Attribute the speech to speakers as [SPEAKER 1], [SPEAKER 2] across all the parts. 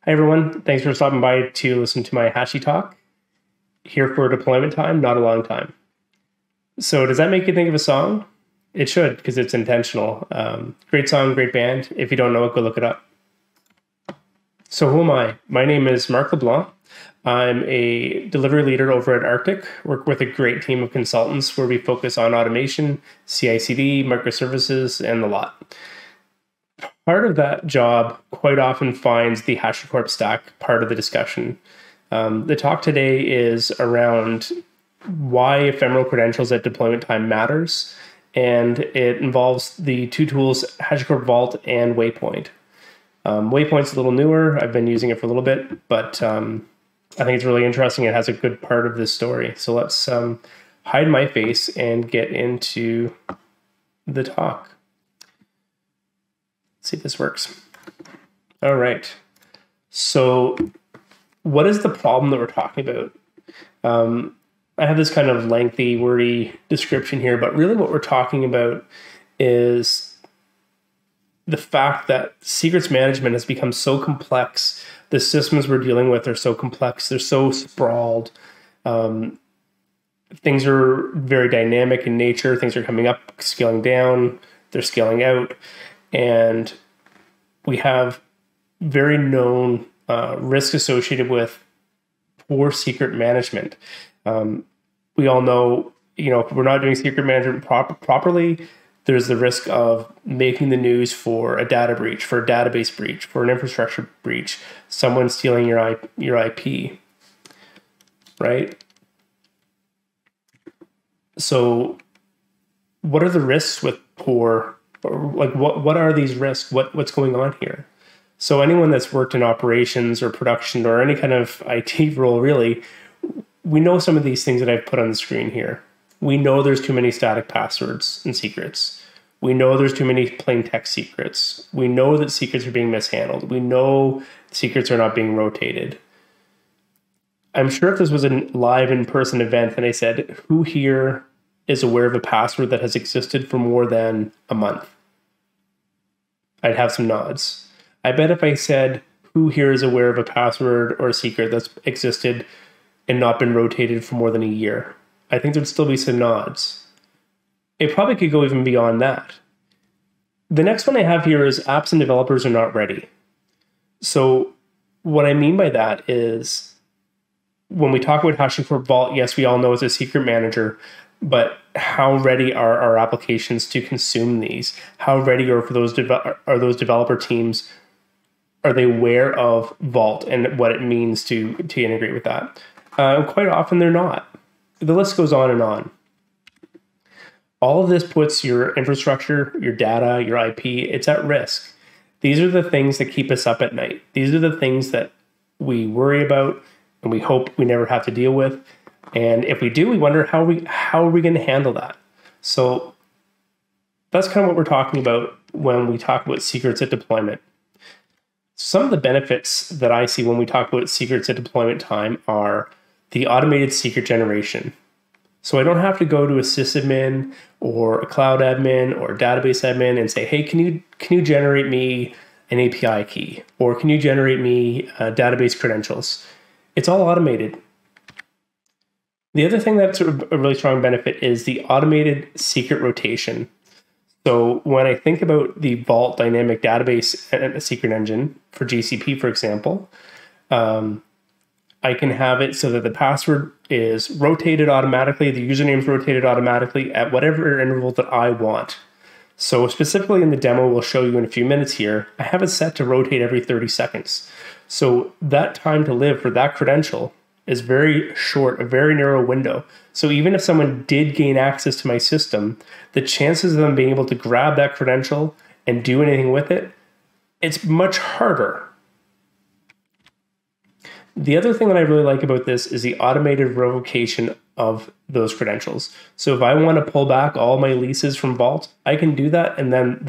[SPEAKER 1] Hi, everyone. Thanks for stopping by to listen to my Hashi talk. Here for deployment time, not a long time. So does that make you think of a song? It should, because it's intentional. Great song, great band. If you don't know it, go look it up. So who am I? My name is Mark LeBlanc. I'm a delivery leader over at Arctic. Work with a great team of consultants where we focus on automation, CI/CD, microservices, and the lot. Part of that job quite often finds the HashiCorp stack part of the discussion. The talk today is around why ephemeral credentials at deployment time matters, and it involves the two tools, HashiCorp Vault and Waypoint. Waypoint's a little newer. I've been using it for a little bit, but I think it's really interesting. It has a good part of this story. So let's hide my face and get into the talk. See if this works. All right. So what is the problem that we're talking about? I have this kind of lengthy, wordy description here, but really what we're talking about is the fact that secrets management has become so complex. The systems we're dealing with are so complex. They're so sprawled. Things are very dynamic in nature. Things are coming up, scaling down, they're scaling out. And we have very known risk associated with poor secret management. We all know, if we're not doing secret management properly, there's the risk of making the news for a data breach, for a database breach, for an infrastructure breach, someone stealing your IP, right? So what are the risks with poor, or like what are these risks? What's going on here? So anyone that's worked in operations or production or any kind of IT role, really, we know some of these things that I've put on the screen here. We know there's too many static passwords and secrets. We know there's too many plain text secrets. We know that secrets are being mishandled. We know secrets are not being rotated. I'm sure if this was a live in-person event and I said, who here is aware of a password that has existed for more than a month? I'd have some nods. I bet if I said, who here is aware of a password or a secret that's existed and not been rotated for more than a year, I think there'd still be some nods. It probably could go even beyond that. The next one I have here is apps and developers are not ready. So what I mean by that is when we talk about HashiCorp Vault, yes, we all know it's a secret manager, but how ready are our applications to consume these? How ready are those developer teams? Are they aware of Vault and what it means to integrate with that? Quite often they're not. The list goes on and on. All of this puts your infrastructure, your data, your IP, it's at risk. These are the things that keep us up at night. These are the things that we worry about and we hope we never have to deal with. And if we do, we wonder how are we going to handle that? So that's kind of what we're talking about when we talk about secrets at deployment. Some of the benefits that I see when we talk about secrets at deployment time are the automated secret generation. So I don't have to go to a sysadmin or a cloud admin or a database admin and say, hey, can you generate me an API key? Or can you generate me database credentials? It's all automated. The other thing that's a really strong benefit is the automated secret rotation. So when I think about the Vault dynamic database and a secret engine for GCP, for example, I can have it so that the password is rotated automatically, the username is rotated automatically at whatever interval that I want. So specifically in the demo we'll show you in a few minutes here, I have it set to rotate every 30 seconds. So that time to live for that credential is very short, a very narrow window. So even if someone did gain access to my system, the chances of them being able to grab that credential and do anything with it, it's much harder. The other thing that I really like about this is the automated revocation of those credentials. So if I want to pull back all my leases from Vault, I can do that, and then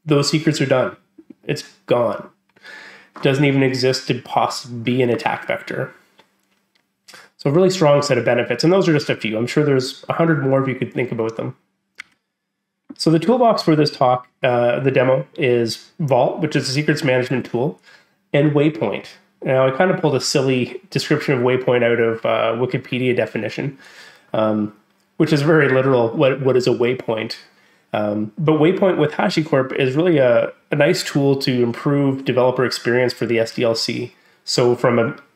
[SPEAKER 1] those secrets are done. It's gone. It doesn't even exist to possibly be an attack vector. So a really strong set of benefits, and those are just a few. I'm sure there's 100 more if you could think about them. So the toolbox for this talk, the demo, is Vault, which is a secrets management tool. and Waypoint. Now, I kind of pulled a silly description of Waypoint out of Wikipedia definition, which is very literal. What is a waypoint? But Waypoint with HashiCorp is really a nice tool to improve developer experience for the SDLC. So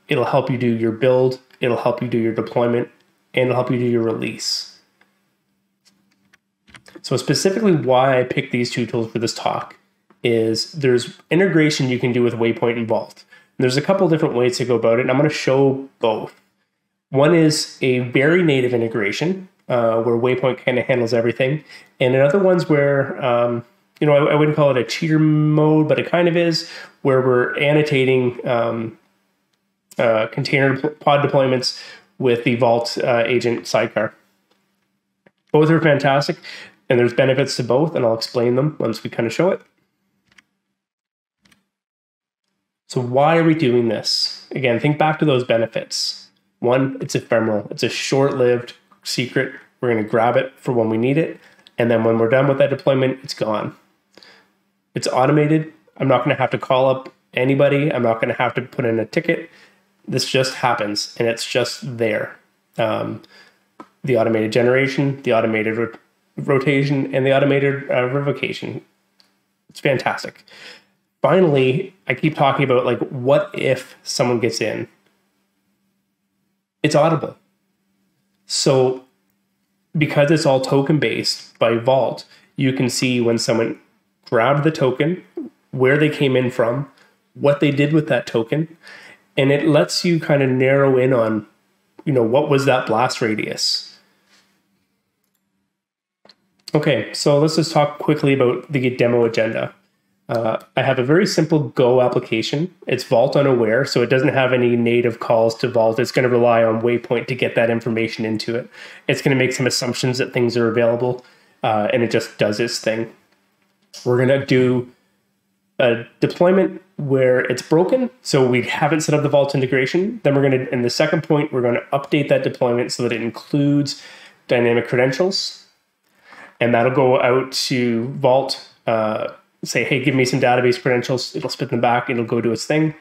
[SPEAKER 1] it'll help you do your build, it'll help you do your deployment, and it'll help you do your release. So specifically why I picked these two tools for this talk is there's integration you can do with Waypoint and Vault. And there's a couple different ways to go about it, and I'm going to show both. One is a very native integration, where Waypoint kind of handles everything. And another one's where, I wouldn't call it a cheater mode, but it kind of is, where we're annotating container pod deployments with the Vault agent sidecar. Both are fantastic, and there's benefits to both, and I'll explain them once we kind of show it. So why are we doing this? Again, think back to those benefits. One, it's ephemeral. It's a short-lived secret. We're going to grab it for when we need it. And then when we're done with that deployment, it's gone. It's automated. I'm not going to have to call up anybody. I'm not going to have to put in a ticket. This just happens, and it's just there. The automated generation, the automated rotation, and the automated revocation. It's fantastic. Finally, I keep talking about, like, what if someone gets in? It's audible. So because it's all token based by Vault, you can see when someone grabbed the token, where they came in from, what they did with that token, and it lets you kind of narrow in on, what was that blast radius. Okay, so let's just talk quickly about the demo agenda. I have a very simple Go application. It's Vault unaware, so it doesn't have any native calls to Vault. It's going to rely on Waypoint to get that information into it. It's going to make some assumptions that things are available, and it just does its thing. We're going to do a deployment where it's broken, so we haven't set up the Vault integration. Then we're going to, in the second point, we're going to update that deployment so that it includes dynamic credentials, and that'll go out to Vault, say, hey, give me some database credentials. It'll spit them back. It'll go do its thing.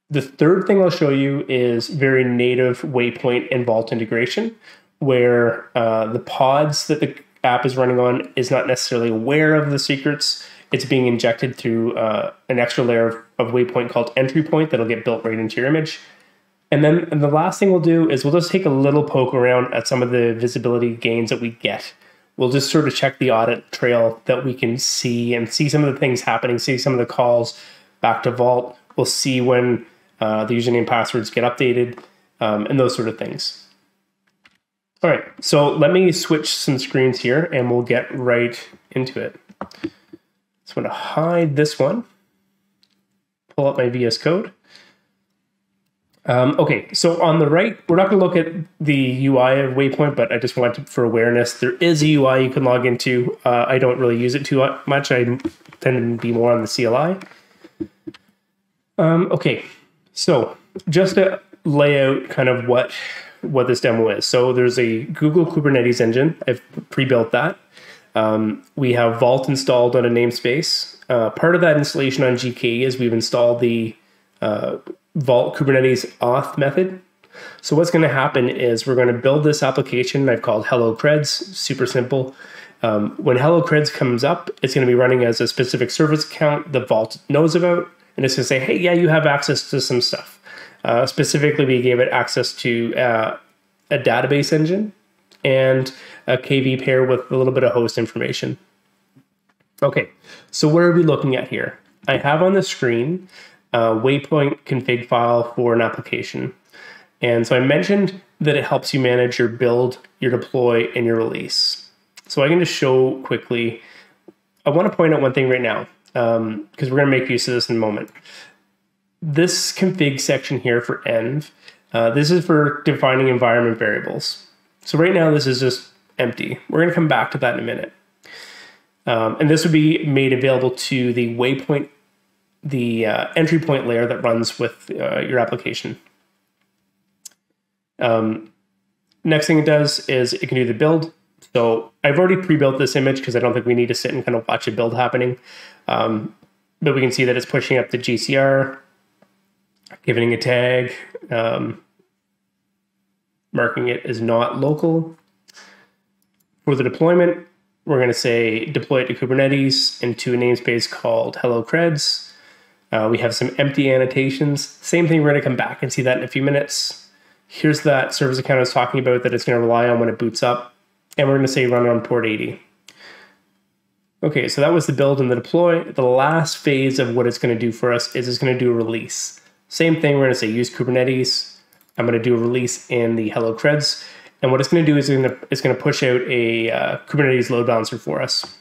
[SPEAKER 1] The third thing I'll show you is very native Waypoint and Vault integration, where the pods that the app is running on is not necessarily aware of the secrets. It's being injected through an extra layer of Waypoint called entry point that'll get built right into your image. And then the last thing we'll do is we'll just take a little poke around at some of the visibility gains that we get. We'll just sort of check the audit trail that we can see and see some of the things happening, see some of the calls back to Vault. We'll see when the username passwords get updated and those sort of things. All right, so let me switch some screens here and we'll get right into it. So I'm going to hide this one, pull up my VS Code. Okay, so on the right, we're not going to look at the UI of Waypoint, but I just wanted for awareness, there is a UI you can log into. I don't really use it too much. I tend to be more on the CLI. Okay, so just to lay out kind of what this demo is. So there's a Google Kubernetes engine. I've pre-built that. We have Vault installed on a namespace. Part of that installation on GKE is we've installed the Vault Kubernetes auth method. So what's going to happen is we're going to build this application I've called Hello Creds, super simple. When Hello Creds comes up, it's going to be running as a specific service account the Vault knows about, and it's going to say, hey, yeah, you have access to some stuff. Specifically, we gave it access to a database engine and a KV pair with a little bit of host information. Okay, so what are we looking at here? I have on the screen Waypoint config file for an application. And so I mentioned that it helps you manage your build, your deploy, and your release. So I can just show quickly. I want to point out one thing right now, because we're going to make use of this in a moment. This config section here for env, this is for defining environment variables. So right now this is just empty. We're going to come back to that in a minute. And this would be made available to the Waypoint, the entry point layer that runs with your application. Next thing it does is it can do the build. So I've already pre-built this image because I don't think we need to sit and kind of watch a build happening. But we can see that it's pushing up the GCR. giving a tag, marking it as not local. For the deployment, we're going to say deploy it to Kubernetes into a namespace called hello creds. We have some empty annotations. Same thing, we're going to come back and see that in a few minutes. Here's that service account I was talking about that it's going to rely on when it boots up. And we're going to say run on port 80. Okay, so that was the build and the deploy. The last phase of what it's going to do for us is it's going to do a release. Same thing, we're going to say use Kubernetes. I'm going to do a release in the hello creds. And what it's going to do is it's going to push out a Kubernetes load balancer for us.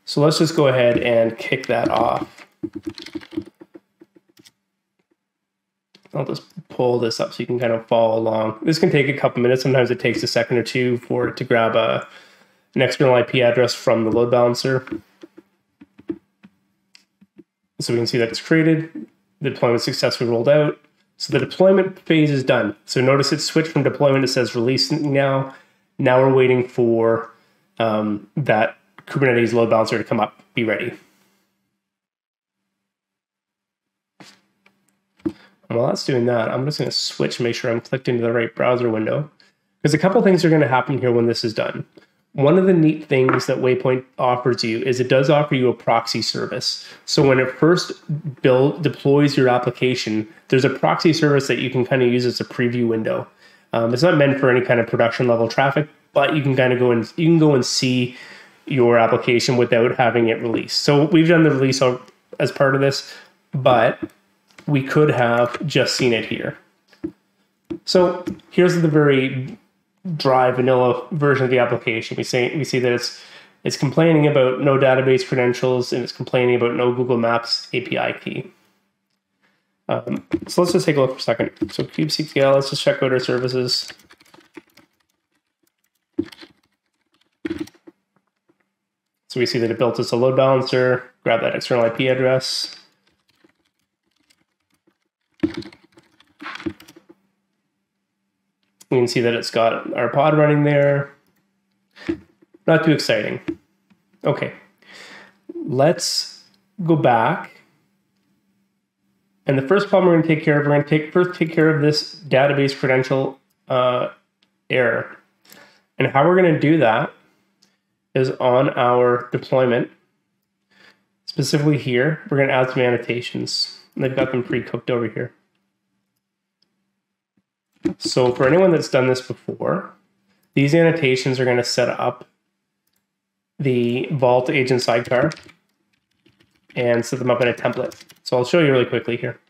[SPEAKER 1] So let's just go ahead and kick that off. I'll just pull this up so you can kind of follow along. This can take a couple minutes. Sometimes it takes a second or two for it to grab an external IP address from the load balancer. So we can see that it's created. The deployment successfully rolled out. So the deployment phase is done. So notice it switched from deployment. It says releasing now. Now we're waiting for that Kubernetes load balancer to come up, be ready. And while that's doing that, I'm just going to switch and make sure I'm clicked into the right browser window. Because a couple things are going to happen here when this is done. One of the neat things that Waypoint offers you is it does offer you a proxy service. So when it first deploys your application, there's a proxy service that you can kind of use as a preview window. It's not meant for any kind of production level traffic, but you can kind of go and see your application without having it released. So we've done the release as part of this, but we could have just seen it here. So here's the very dry vanilla version of the application. We see that it's complaining about no database credentials and it's complaining about no Google Maps API key. So let's just take a look for a second. So kubectl, let's just check out our services. So we see that it built us a load balancer, grab that external IP address. We can see that it's got our pod running there. Not too exciting. Okay, let's go back. And the first problem we're going to take care of, we're going to first take care of this database credential error. And how we're going to do that is on our deployment, specifically here, we're going to add some annotations. And they've got them pre-cooked over here. So for anyone that's done this before, these annotations are going to set up the Vault agent sidecar and set them up in a template. So I'll show you really quickly here.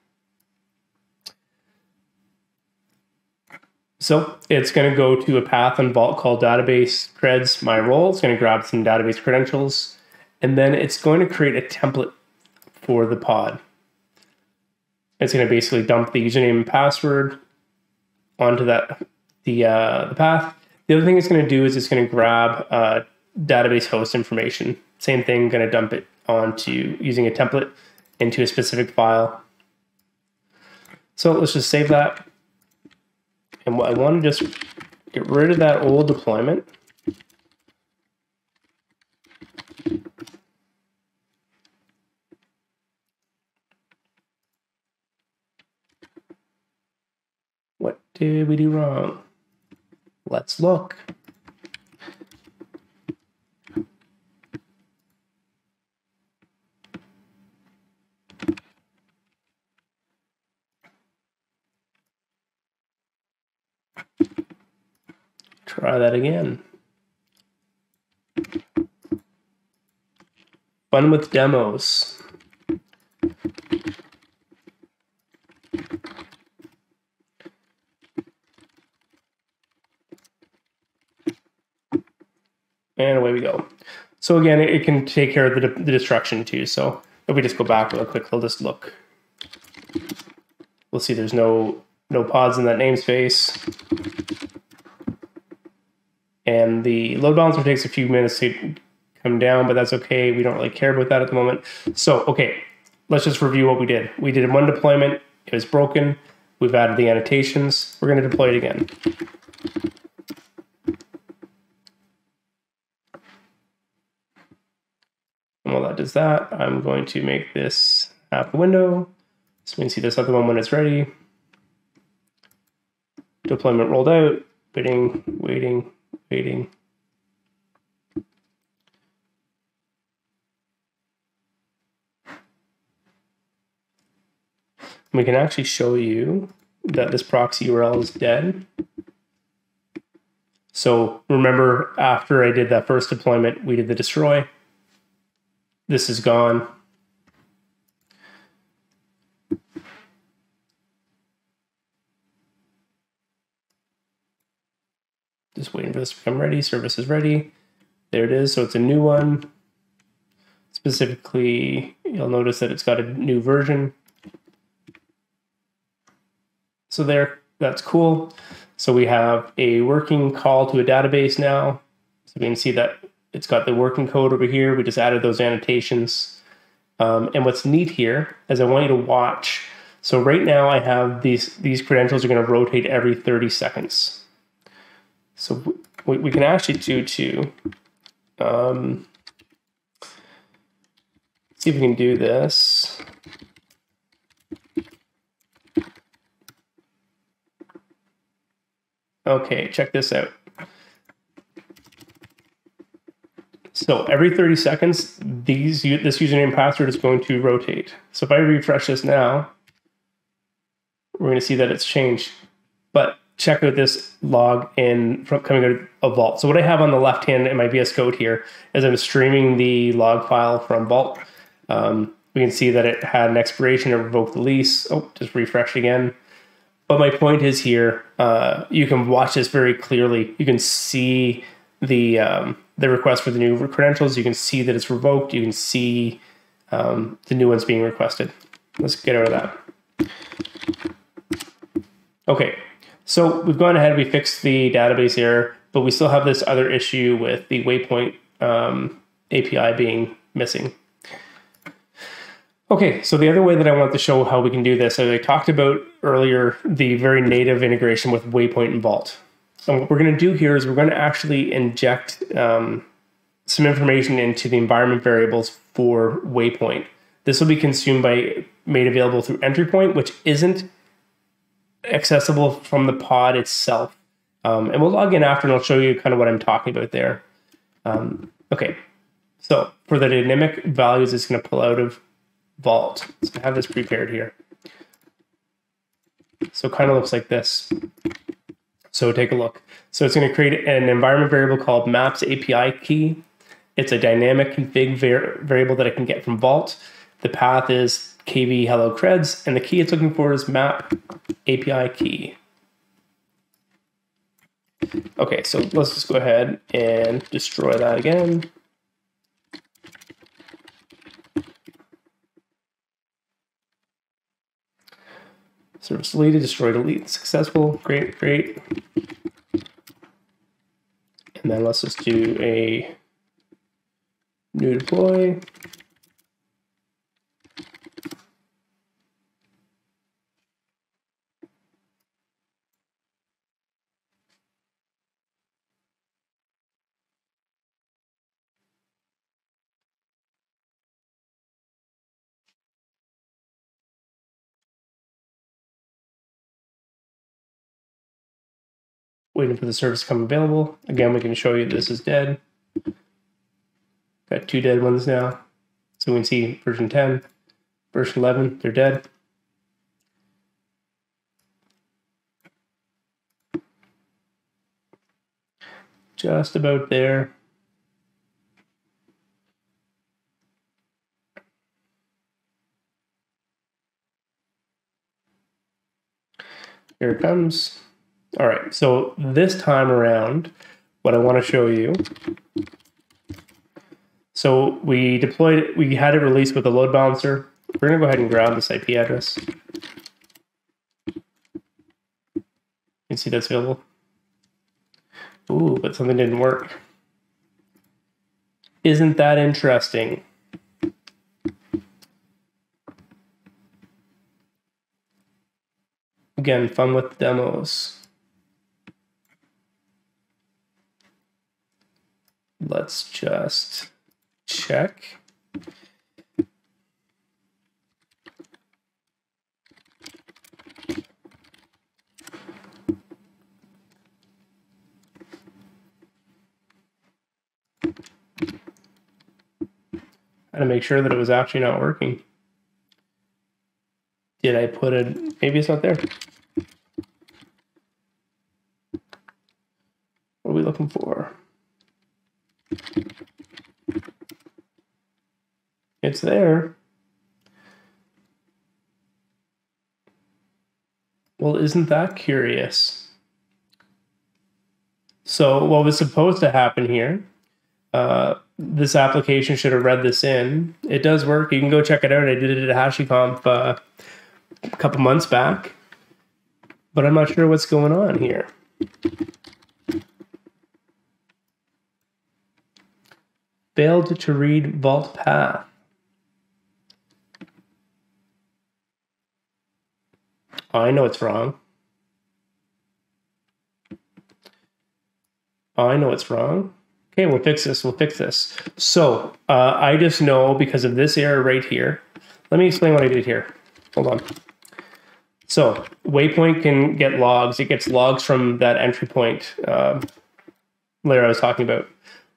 [SPEAKER 1] So it's going to go to a path in Vault called database creds my role. It's going to grab some database credentials, and then it's going to create a template for the pod. It's going to basically dump the username and password onto the path. The other thing it's going to do is it's going to grab database host information. Same thing, going to dump it onto using a template into a specific file. So let's just save that. And I want to just get rid of that old deployment. What did we do wrong? Let's look. Try that again. Fun with demos. And away we go. So again, it can take care of the destruction too. So if we just go back real quick, we'll just look. We'll see there's no pods in that namespace. And the load balancer takes a few minutes to come down, but that's okay. We don't really care about that at the moment. So, okay, let's just review what we did. We did one deployment. It was broken. We've added the annotations. We're going to deploy it again. And while that does that, I'm going to make this half a window. So we can see this other one when it's ready. Deployment rolled out, waiting, waiting, waiting. We can actually show you that this proxy URL is dead. So remember, after I did that first deployment, we did the destroy. This is gone. Just waiting for this to become ready. Service is ready. There it is. So it's a new one. Specifically, you'll notice that it's got a new version. So there, that's cool. So we have a working call to a database now. So we can see that it's got the working code over here. We just added those annotations. And what's neat here is I want you to watch. So right now I have these credentials are going to rotate every 30 seconds. So we can actually do too. See if we can do this. Okay, check this out. So every 30 seconds, this username and password is going to rotate. So if I refresh this now, we're going to see that it's changed. But check out this log coming out of Vault. So what I have on the left hand in my VS Code here is I'm streaming the log file from Vault. We can see that it had an expiration, it revoked the lease. Oh, just refresh again. But my point is here, you can watch this very clearly. You can see the request for the new credentials. You can see that it's revoked. You can see the new ones being requested. Let's get out of that. Okay, so we've gone ahead, we fixed the database error, but we still have this other issue with the Waypoint API being missing. Okay, so the other way that I want to show how we can do this, as I talked about earlier, the very native integration with Waypoint and Vault. So what we're going to do here is we're going to actually inject some information into the environment variables for Waypoint. This will be made available through entry point, which isn't accessible from the pod itself. And we'll log in after and I'll show you kind of what I'm talking about there. Okay, so for the dynamic values, it's going to pull out of Vault. So I have this prepared here. So it kind of looks like this. So take a look. So it's going to create an environment variable called maps API key. It's a dynamic config variable that I can get from Vault. The path is kv hello creds, and the key it's looking for is map API key. Okay, so let's just go ahead and destroy that again. Service deleted, destroy, delete, successful. Great, great. And then let's just do a new deploy. Waiting for the service to come available. Again, we can show you this is dead. Got two dead ones now. So we can see version 10, version 11, they're dead. Just about there. Here it comes. All right, so this time around, what I want to show you, so we had it released with a load balancer. We're going to go ahead and grab this IP address. You can see that's available. Ooh, but something didn't work. Isn't that interesting? Again, fun with demos. Let's just check. to make sure that it was actually not working. Did I put it? Maybe it's not there. What are we looking for? It's there. Well, isn't that curious? So what was supposed to happen here, this application should have read this in. It does work. You can go check it out. I did it at HashiCorp a couple months back, but I'm not sure what's going on here. Failed to read vault path. Oh, I know it's wrong. Oh, I know it's wrong. Okay, we'll fix this. We'll fix this. So I just know because of this error right here. Let me explain what I did here. Hold on. So Waypoint can get logs. It gets logs from that entry point layer I was talking about.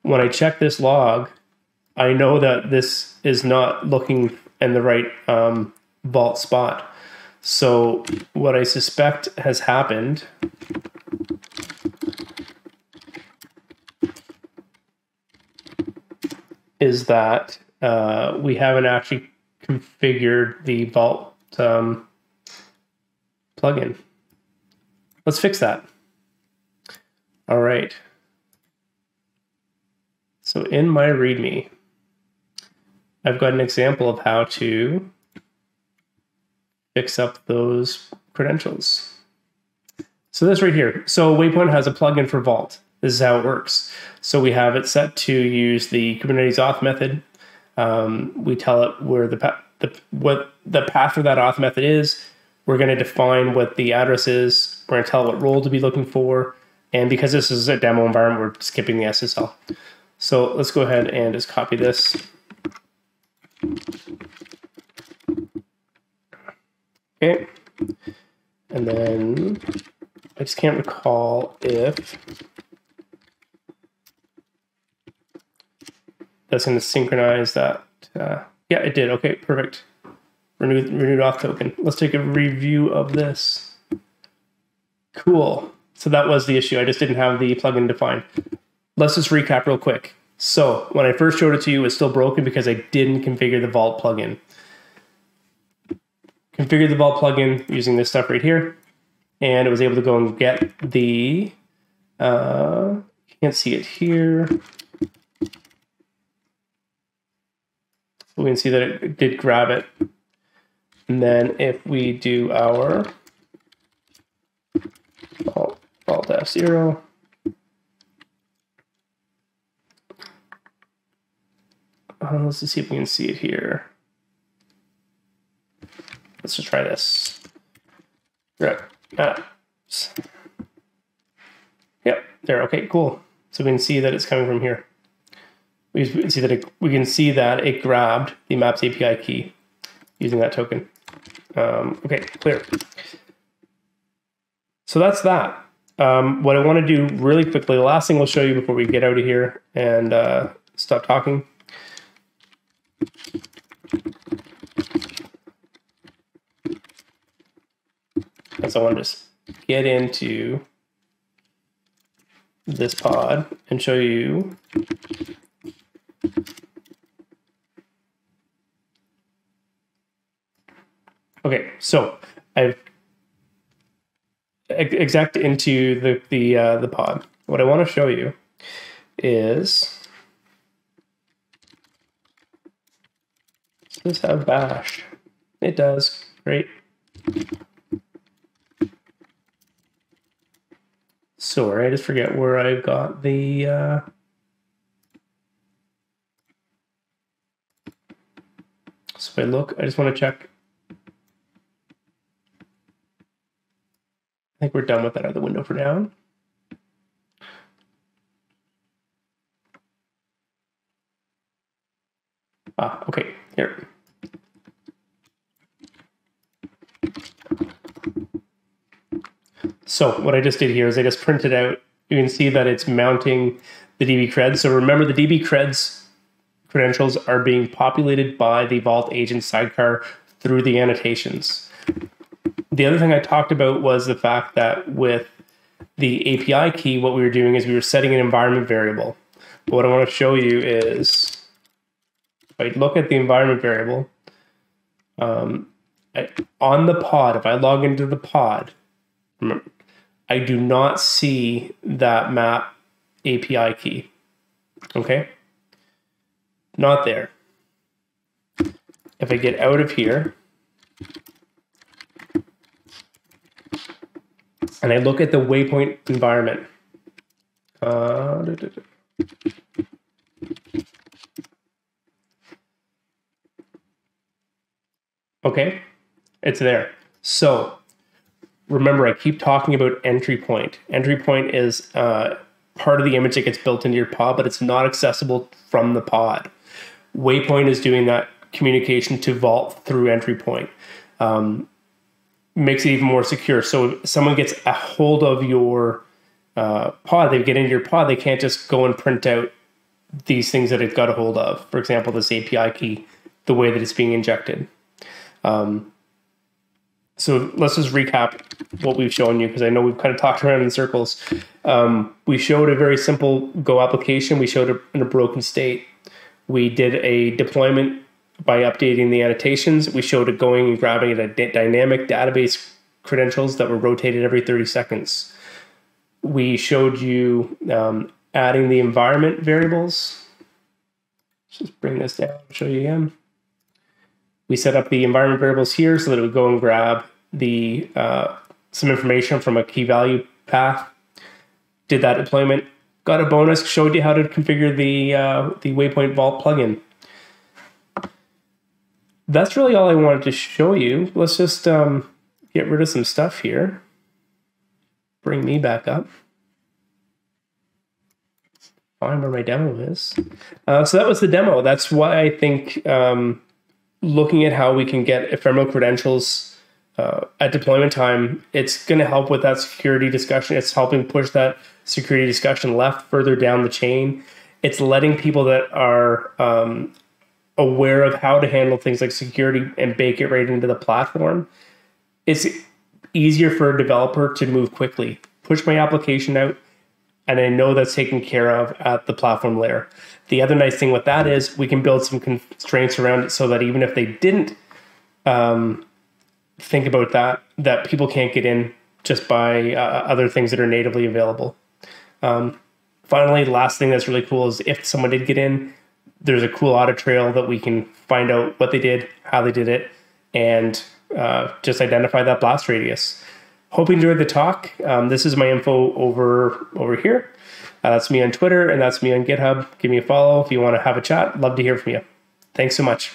[SPEAKER 1] When I check this log, I know that this is not looking in the right vault spot. So what I suspect has happened is that we haven't actually configured the Vault plugin. Let's fix that. All right. So in my README, I've got an example of how to fix up those credentials. So this right here. So Waypoint has a plugin for Vault. This is how it works. So we have it set to use the Kubernetes auth method. We tell it where what the path for that auth method is. We're going to define what the address is. We're going to tell it what role to be looking for. And because this is a demo environment, we're skipping the SSL. So let's go ahead and just copy this. Okay. And then I just can't recall if that's going to synchronize that. Yeah, it did. Okay, perfect. Renewed auth token. Let's take a review of this. Cool. So that was the issue. I just didn't have the plugin defined. Let's just recap real quick. So when I first showed it to you, it's still broken because I didn't configure the Vault plugin. Configured the Vault plugin using this stuff right here, and it was able to go and get the, can't see it here. We can see that it did grab it. And then if we do our Vault F0, let's just see if we can see it here. Let's just try this. Right. Yep, there. Okay, cool. So we can see that it's coming from here. We can see that it grabbed the Maps API key using that token. Okay, clear. So that's that. What I want to do really quickly, the last thing we'll show you before we get out of here and stop talking. So I want to just get into this pod and show you okay, so I've exec into the pod. What I want to show you is, does this have bash? It does. Great. Sorry, I just forget where I got the so if I look, I just want to check. I think we're done with that other window for now. Okay, here. So what I just did here is I just printed out, you can see that it's mounting the DB creds. So remember the DB creds credentials are being populated by the Vault agent sidecar through the annotations. The other thing I talked about was the fact that with the API key, what we were doing is we were setting an environment variable. But what I want to show you is, if I look at the environment variable, on the pod, if I log into the pod, remember, I do not see that map API key. Okay? Not there. If I get out of here, and I look at the waypoint environment, okay, it's there. So remember, I keep talking about entry point. Entry point is part of the image that gets built into your pod, but it's not accessible from the pod. Waypoint is doing that communication to Vault through entry point. Makes it even more secure. So if someone gets a hold of your pod, they get into your pod, they can't just go and print out these things that it got a hold of. For example, this API key, the way that it's being injected. So let's just recap what we've shown you, because I know we've kind of talked around in circles. We showed a very simple Go application. We showed it in a broken state. We did a deployment by updating the annotations. We showed it going and grabbing a dynamic database credentials that were rotated every 30 seconds. We showed you adding the environment variables. Let's just bring this down and show you again. We set up the environment variables here so that it would go and grab the some information from a key value path. Did that deployment, got a bonus, showed you how to configure the Waypoint Vault plugin. That's really all I wanted to show you. Let's just get rid of some stuff here. Bring me back up. Find where my demo is. So that was the demo. That's why I think looking at how we can get ephemeral credentials at deployment time, it's going to help with that security discussion. It's helping push that security discussion left further down the chain. It's letting people that are aware of how to handle things like security and bake it right into the platform. It's easier for a developer to move quickly, push my application out, and I know that's taken care of at the platform layer. The other nice thing with that is we can build some constraints around it so that even if they didn't think about that people can't get in just by other things that are natively available. Finally, the last thing that's really cool is if someone did get in, there's a cool audit trail that we can find out what they did, how they did it, and just identify that blast radius. Hope you enjoyed the talk. This is my info over here. That's me on Twitter, and that's me on GitHub. Give me a follow if you want to have a chat. Love to hear from you. Thanks so much.